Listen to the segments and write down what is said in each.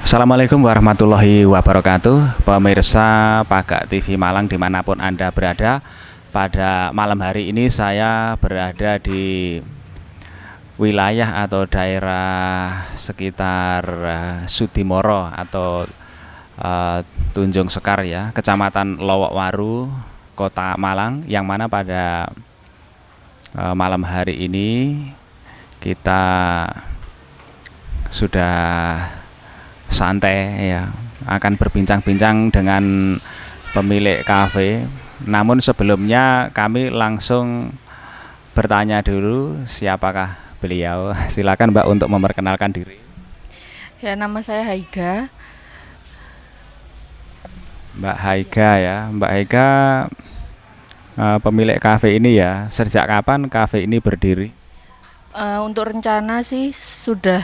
Assalamualaikum warahmatullahi wabarakatuh. Pemirsa Pagak TV Malang dimanapun Anda berada, pada malam hari ini saya berada di wilayah atau daerah sekitar Sudimoro atau Tunjung Sekar ya, Kecamatan Lowokwaru, Kota Malang, yang mana pada malam hari ini kita sudah santai ya, akan berbincang-bincang dengan pemilik kafe. Namun sebelumnya kami langsung bertanya dulu siapakah beliau. Silakan Mbak untuk memperkenalkan diri. Ya, nama saya Haiga. Mbak Haiga ya, Mbak Haiga pemilik kafe ini ya. Sejak kapan kafe ini berdiri? Untuk rencana sih sudah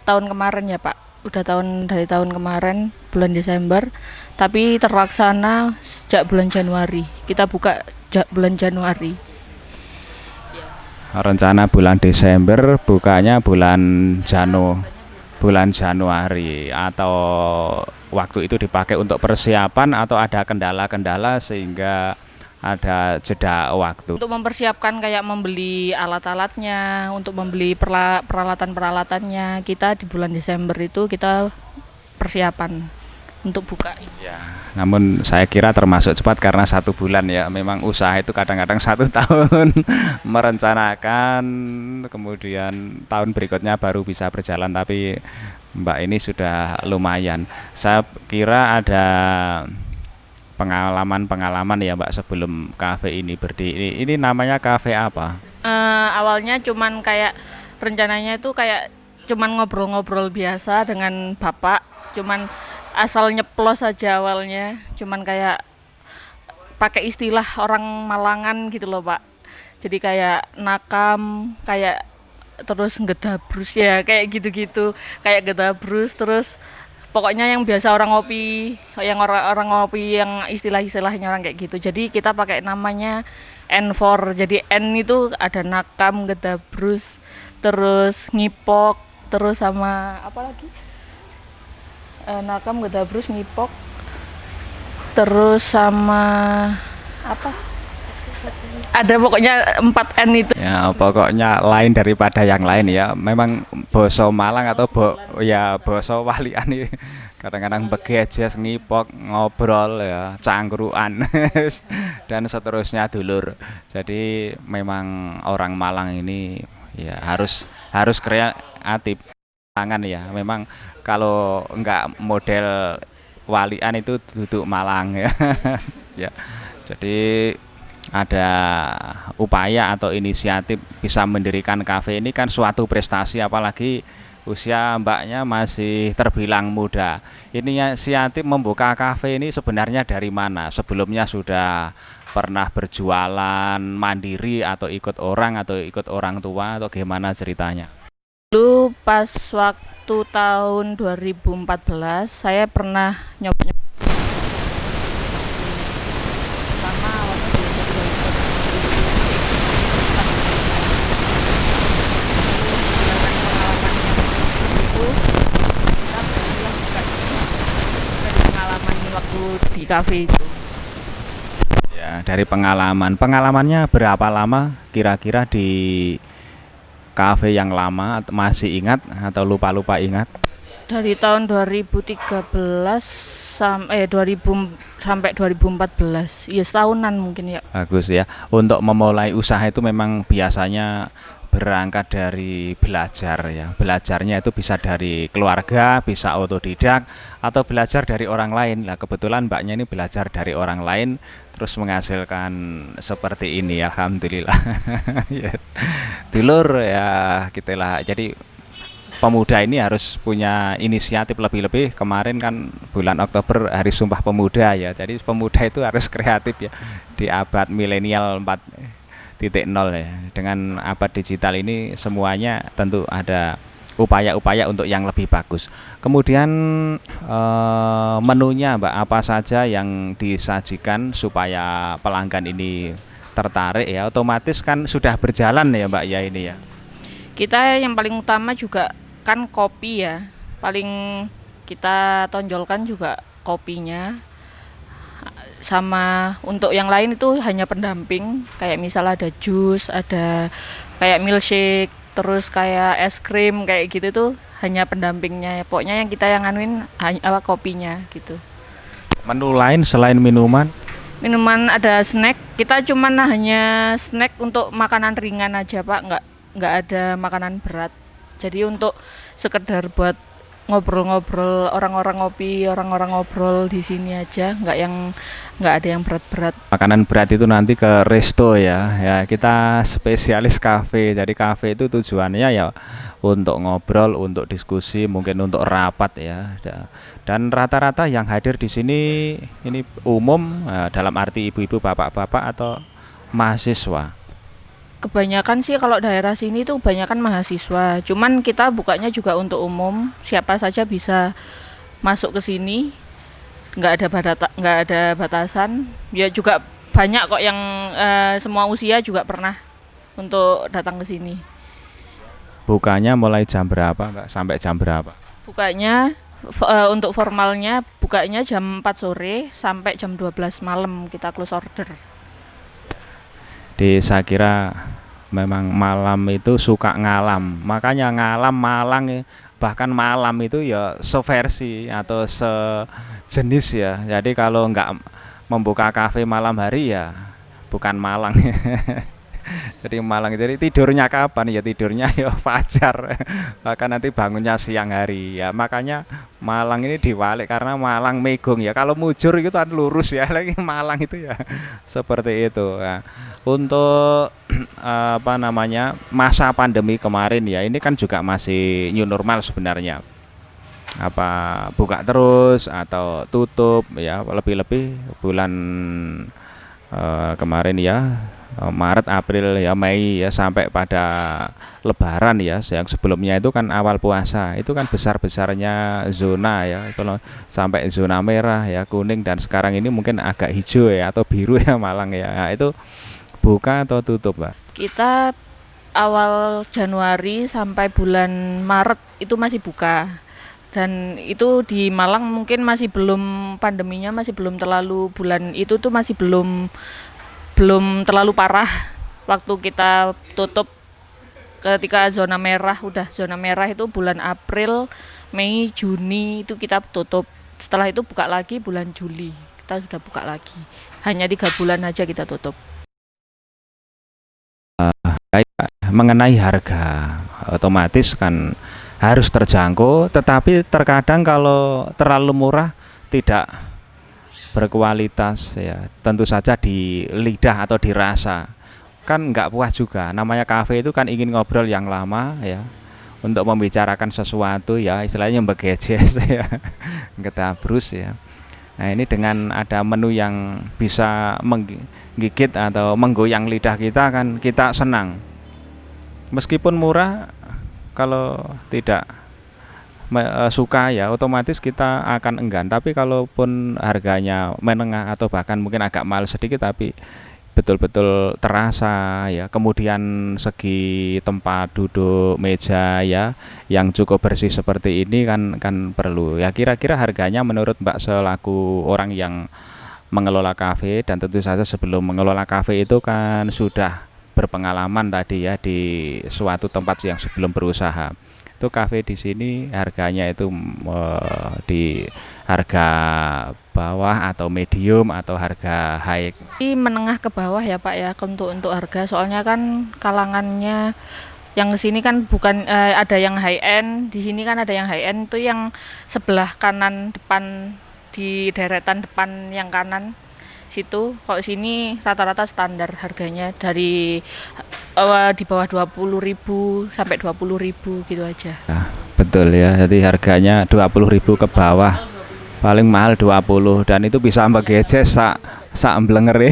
tahun kemarin ya Pak. Udah dari tahun kemarin bulan Desember, tapi terlaksana sejak bulan Januari. Kita buka bulan Januari. Rencana bulan Desember, bukanya bulan Januari, atau waktu itu dipakai untuk persiapan atau ada kendala-kendala sehingga ada jeda waktu. Untuk mempersiapkan kayak membeli alat-alatnya, untuk membeli peralatan-peralatannya, kita di bulan Desember itu kita persiapan untuk buka. Ya, namun saya kira termasuk cepat karena 1 bulan ya. Memang usaha itu kadang-kadang 1 tahun merencanakan, kemudian tahun berikutnya baru bisa berjalan. Tapi Mbak ini sudah lumayan. Saya kira ada pengalaman-pengalaman ya Mbak sebelum kafe ini berdiri. Ini namanya kafe apa? Awalnya cuman kayak rencananya itu kayak cuman ngobrol-ngobrol biasa dengan bapak, cuman asal nyeplos aja awalnya, cuman kayak pakai istilah orang Malangan gitu loh Pak. Jadi kayak nakam, kayak terus gedabrus ya, kayak gitu-gitu, kayak gedabrus terus pokoknya yang biasa orang ngopi, yang orang-orang ngopi yang istilah-istilahnya orang kayak gitu. Jadi kita pakai namanya N4. Jadi N itu ada nakam, gedabrus, terus ngipok, terus sama apa lagi? Nakam, gedabrus, ngipok, terus sama apa? Ada pokoknya 4 N itu. Ya, pokoknya lain daripada yang lain ya. Memang boso Malang atau ya boso Walian nih. Kadang-kadang begejes, ngipok, ngobrol ya, cangkruan dan seterusnya dulur. Jadi memang orang Malang ini ya harus harus kreatif tangan ya. Memang kalau enggak model Walian itu duduk Malang ya. Ya. Jadi ada upaya atau inisiatif bisa mendirikan kafe ini kan suatu prestasi, apalagi usia mbaknya masih terbilang muda. Inisiatif membuka kafe ini sebenarnya dari mana? Sebelumnya sudah pernah berjualan mandiri atau ikut orang tua atau gimana ceritanya? Dulu pas waktu tahun 2014 saya pernah nyoba pertama awalnya itu kita berjualan buka dari pengalaman waktu di kafe itu. Ya, dari pengalamannya berapa lama kira-kira di kafe yang lama, masih ingat atau lupa-lupa ingat? Dari tahun 2013 sampai 2014. Ya setahunan mungkin ya. Bagus ya. Untuk memulai usaha itu memang biasanya berangkat dari belajar ya. Belajarnya itu bisa dari keluarga, bisa otodidak, atau belajar dari orang lain. Nah, kebetulan mbaknya ini belajar dari orang lain terus menghasilkan seperti ini, alhamdulillah. Ya. Dulur ya, gitulah. Jadi pemuda ini harus punya inisiatif lebih-lebih. Kemarin kan bulan Oktober Hari Sumpah Pemuda ya. Jadi pemuda itu harus kreatif ya di abad milenial 4.0 ya. Dengan abad digital ini semuanya tentu ada upaya-upaya untuk yang lebih bagus. Kemudian menunya Mbak, apa saja yang disajikan supaya pelanggan ini tertarik ya? Otomatis kan sudah berjalan ya Mbak ya ini ya. Kita yang paling utama juga kan kopi ya. Paling kita tonjolkan juga kopinya. Sama untuk yang lain itu hanya pendamping, kayak misal ada jus, ada kayak milkshake, terus kayak es krim kayak gitu tuh hanya pendampingnya. Pokoknya yang kita yang anuin hanya kopinya gitu. Menu lain selain minuman? Minuman ada snack, kita cuman hanya snack untuk makanan ringan aja Pak, nggak ada makanan berat. Jadi untuk sekedar buat ngobrol-ngobrol, orang-orang ngopi, orang-orang ngobrol di sini aja, nggak ada yang berat-berat. Makanan berat itu nanti ke resto ya. Ya, kita spesialis kafe. Jadi kafe itu tujuannya ya untuk ngobrol, untuk diskusi, mungkin untuk rapat ya. Dan rata-rata yang hadir di sini ini umum dalam arti ibu-ibu, bapak-bapak atau mahasiswa. Kebanyakan sih kalau daerah sini tuh kebanyakan mahasiswa. Cuman kita bukanya juga untuk umum, siapa saja bisa masuk ke sini. Nggak ada batasan. Ya juga banyak kok yang semua usia juga pernah untuk datang ke sini. Bukanya mulai jam berapa, Mbak? Sampai jam berapa? Bukanya untuk formalnya bukanya jam 4 sore sampai jam 12 malam kita close order. Saya kira memang malam itu suka ngalam, makanya ngalam Malang bahkan malam itu ya seversi atau sejenis ya. Jadi kalau nggak membuka kafe malam hari ya bukan Malang. Jadi Malang jadi tidurnya kapan ya, tidurnya ya fajar. Bahkan nanti bangunnya siang hari ya, makanya Malang ini diwalik karena Malang Megung ya. Kalau mujur itu kan lurus ya, lagi Malang itu ya seperti itu ya. Untuk apa namanya, masa pandemi kemarin ya, ini kan juga masih new normal sebenarnya, apa buka terus atau tutup ya, lebih-lebih bulan kemarin ya, Maret, April ya, Mei ya, sampai pada Lebaran ya. Yang sebelumnya itu kan awal puasa, itu kan besar-besarnya zona ya, kalau sampai zona merah ya, kuning, dan sekarang ini mungkin agak hijau ya atau biru ya Malang ya. Nah, itu buka atau tutup, Pak? Kita awal Januari sampai bulan Maret itu masih buka. Dan itu di Malang mungkin masih belum, pandeminya masih belum terlalu, bulan itu tuh masih belum belum terlalu parah waktu kita tutup. Ketika zona merah, udah zona merah itu bulan April, Mei, Juni itu kita tutup. Setelah itu buka lagi bulan Juli, kita sudah buka lagi. Hanya 3 bulan aja kita tutup. Kayak mengenai harga, otomatis kan harus terjangkau, tetapi terkadang kalau terlalu murah tidak berkualitas ya, tentu saja di lidah atau dirasa kan nggak puas juga. Namanya kafe itu kan ingin ngobrol yang lama ya, untuk membicarakan sesuatu ya, istilahnya begejes ya, ngetabrus ya. Nah, ini dengan ada menu yang bisa menggigit atau menggoyang lidah kita, kan kita senang. Meskipun murah, kalau tidak suka ya otomatis kita akan enggan. Tapi kalaupun harganya menengah atau bahkan mungkin agak mahal sedikit, tapi betul-betul terasa ya. Kemudian segi tempat duduk, meja ya, yang cukup bersih seperti ini kan perlu ya. Kira-kira harganya menurut Mbak selaku orang yang mengelola kafe, dan tentu saja sebelum mengelola kafe itu kan sudah berpengalaman tadi ya di suatu tempat yang sebelum berusaha, itu kafe di sini harganya itu di harga bawah atau medium atau harga high? Ini menengah ke bawah ya Pak ya, untuk harga, soalnya kan kalangannya yang kesini kan bukan ada yang high end, di sini kan ada yang high end tuh yang sebelah kanan depan, di deretan depan yang kanan situ. Kalau sini rata-rata standar harganya dari di bawah 20.000 sampai 20.000 gitu aja. Nah, betul ya, jadi harganya 20.000 ke bawah, paling mahal 20, dan itu bisa begejes sak blengere.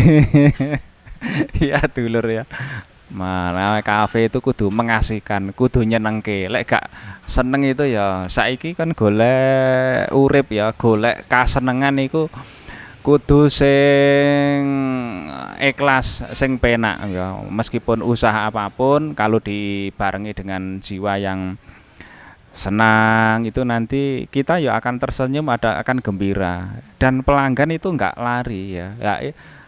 Ya dulur ya, mana kafe itu kudu mengasihkan, kudu nyenengke. Lek gak seneng itu ya, saiki kan golek urip ya, golek kasenengan iku kudu sing ikhlas, sing penak ya. Meskipun usaha apapun kalau dibarengi dengan jiwa yang senang itu nanti kita ya akan tersenyum, akan gembira dan pelanggan itu nggak lari ya.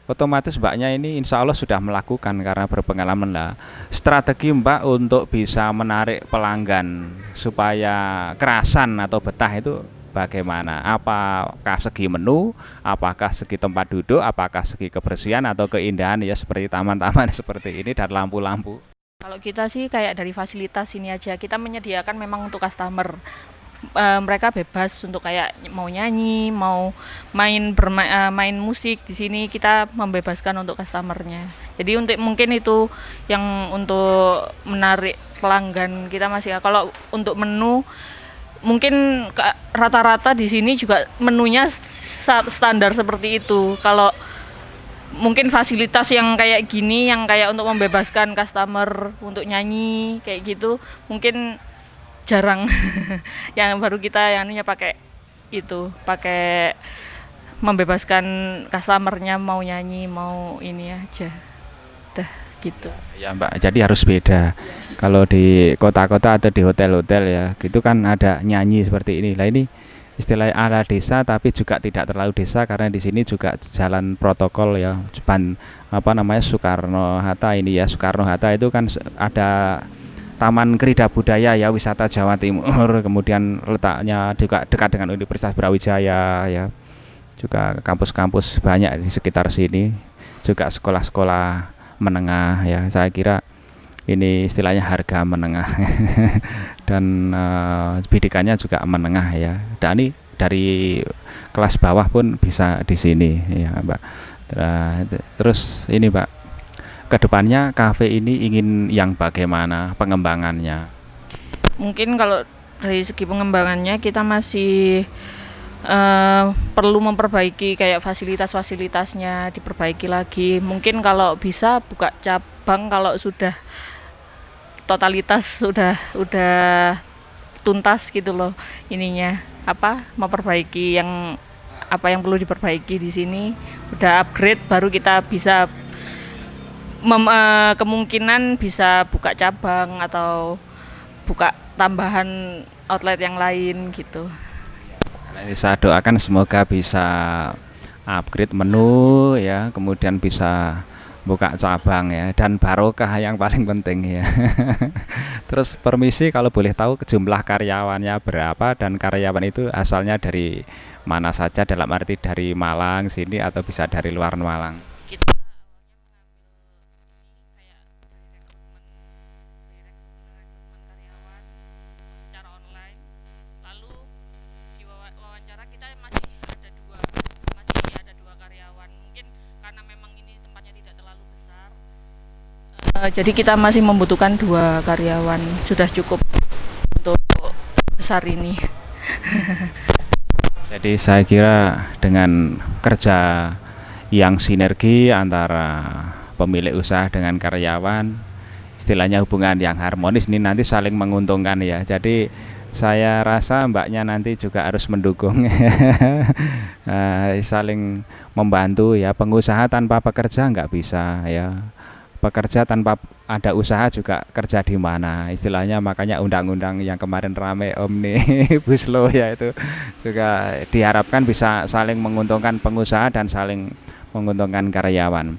Otomatis Mbaknya ini insya Allah sudah melakukan karena berpengalaman lah. Strategi Mbak untuk bisa menarik pelanggan supaya kerasan atau betah itu bagaimana? Apakah segi menu, apakah segi tempat duduk, apakah segi kebersihan atau keindahan ya seperti taman-taman seperti ini dan lampu-lampu? Kalau kita sih kayak dari fasilitas ini aja, kita menyediakan memang untuk customer. Mereka bebas untuk kayak mau nyanyi, mau main musik di sini kita membebaskan untuk customernya. Jadi untuk mungkin itu yang untuk menarik pelanggan kita masih. Kalau untuk menu mungkin rata-rata di sini juga menunya standar seperti itu. Kalau mungkin fasilitas yang kayak gini yang kayak untuk membebaskan customer untuk nyanyi kayak gitu mungkin jarang. Yang baru kita yang pakai itu, pakai membebaskan customernya mau nyanyi mau ini aja dah gitu. Ya Mbak, jadi harus beda. Kalau di kota-kota atau di hotel-hotel ya, gitu kan ada nyanyi seperti ini. Lah ini istilah ala desa tapi juga tidak terlalu desa karena di sini juga jalan protokol ya. Apa namanya Soekarno Hatta ini ya, Soekarno Hatta itu kan ada Taman Krida Budaya ya, wisata Jawa Timur. Kemudian letaknya juga dekat dengan Universitas Brawijaya ya. Juga kampus-kampus banyak di sekitar sini. Juga sekolah-sekolah menengah ya. Saya kira ini istilahnya harga menengah dan bidikannya juga menengah ya. Dan ini dari kelas bawah pun bisa di sini ya Mbak. Terus ini Mbak, kedepannya kafe ini ingin yang bagaimana pengembangannya? Mungkin kalau dari segi pengembangannya kita masih perlu memperbaiki kayak fasilitasnya diperbaiki lagi. Mungkin kalau bisa buka cabang kalau sudah totalitas udah tuntas gitu loh ininya memperbaiki yang apa yang perlu diperbaiki di sini udah upgrade baru kita bisa kemungkinan bisa buka cabang atau buka tambahan outlet yang lain gitu. Nah, saya doakan semoga bisa upgrade menu ya, kemudian bisa buka cabang ya, dan barokah yang paling penting ya. Terus permisi kalau boleh tahu jumlah karyawannya berapa dan karyawan itu asalnya dari mana saja, dalam arti dari Malang sini atau bisa dari luar Malang? Kita kayak rekrutmen karyawan secara online. Lalu di wawancara kita masih ada dua karyawan. Mungkin karena memang ini tempatnya tidak terlalu besar. Jadi kita masih membutuhkan dua karyawan. Sudah cukup untuk besar ini. Jadi saya kira dengan kerja yang sinergi antara pemilik usaha dengan karyawan, istilahnya hubungan yang harmonis ini nanti saling menguntungkan ya. Jadi saya rasa Mbaknya nanti juga harus mendukung saling membantu ya. Pengusaha tanpa pekerja nggak bisa ya. Pekerja tanpa ada usaha juga kerja di mana istilahnya, makanya undang-undang yang kemarin rame Omnibus Law ya itu juga diharapkan bisa saling menguntungkan pengusaha dan saling menguntungkan karyawan.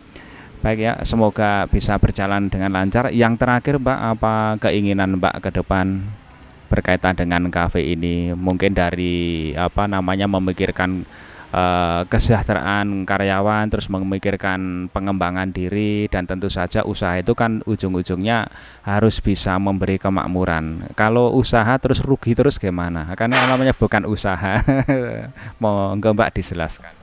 Baik ya, semoga bisa berjalan dengan lancar. Yang terakhir Mbak, apa keinginan Mbak ke depan berkaitan dengan kafe ini? Mungkin dari apa namanya memikirkan kesejahteraan karyawan, terus memikirkan pengembangan diri, dan tentu saja usaha itu kan ujung-ujungnya harus bisa memberi kemakmuran. Kalau usaha terus rugi terus gimana? Karena namanya bukan usaha. Monggo Mbak dijelaskan.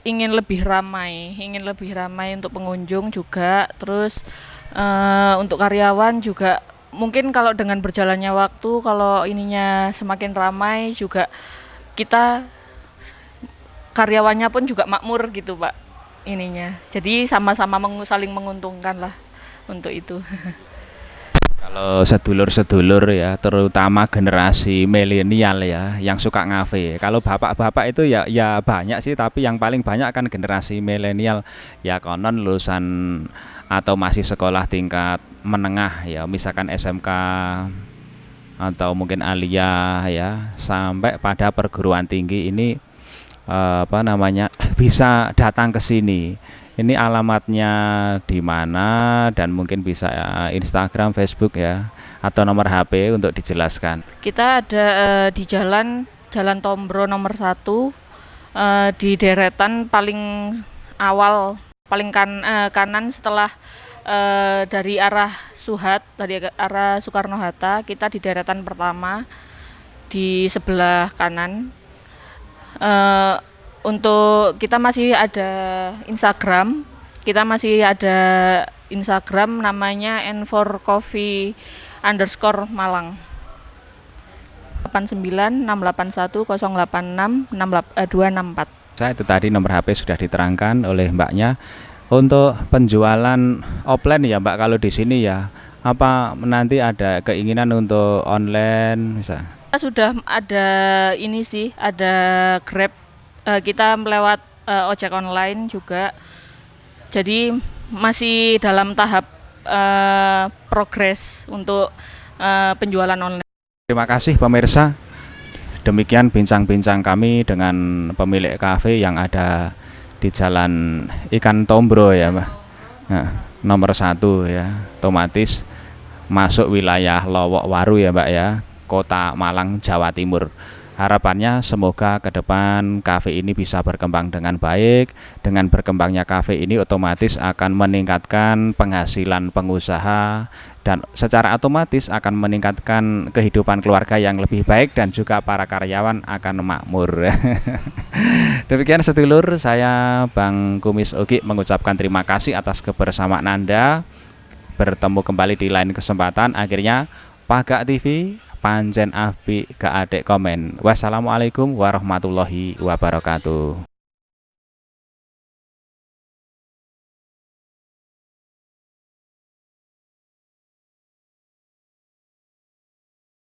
Ingin lebih ramai untuk pengunjung juga. Terus untuk karyawan juga mungkin kalau dengan berjalannya waktu kalau ininya semakin ramai juga kita karyawannya pun juga makmur gitu Pak ininya. Jadi sama-sama saling menguntungkan lah untuk itu. Kalau sedulur-sedulur ya, terutama generasi milenial ya, yang suka ngafe. Kalau bapak-bapak itu ya banyak sih, tapi yang paling banyak kan generasi milenial. Ya konon lulusan atau masih sekolah tingkat menengah ya, misalkan SMK atau mungkin aliyah ya, sampai pada perguruan tinggi ini apa namanya bisa datang ke sini. Ini alamatnya di mana, dan mungkin bisa Instagram, Facebook ya, atau nomor HP untuk dijelaskan. Kita ada di Jalan Tombro nomor 1, di deretan paling awal, paling kanan setelah dari arah Suhat, dari arah Soekarno Hatta. Kita di deretan pertama di sebelah kanan. Untuk kita masih ada Instagram, namanya n4coffee_malang 89681086 264. Saya itu tadi nomor HP sudah diterangkan oleh mbaknya. Untuk penjualan offline ya mbak, kalau di sini ya, apa nanti ada keinginan untuk online bisa? Kita sudah ada ini sih, ada Grab, kita melewat ojek online juga. Jadi masih dalam tahap progres untuk penjualan online. Terima kasih pemirsa. Demikian bincang-bincang kami dengan pemilik kafe yang ada di Jalan Ikan Tombro ya mbak. Nah, nomor 1 ya, otomatis masuk wilayah Lowok Waru ya mbak ya, Kota Malang, Jawa Timur. Harapannya semoga ke depan kafe ini bisa berkembang dengan baik. Dengan berkembangnya kafe ini otomatis akan meningkatkan penghasilan pengusaha, dan secara otomatis akan meningkatkan kehidupan keluarga yang lebih baik, dan juga para karyawan akan makmur. Demikian sedulur, saya Bang Kumis Ugi mengucapkan terima kasih atas kebersamaan Anda. Bertemu kembali di lain kesempatan. Akhirnya Pagak TV Panjen Api ke adek komen. Wassalamualaikum warahmatullahi wabarakatuh.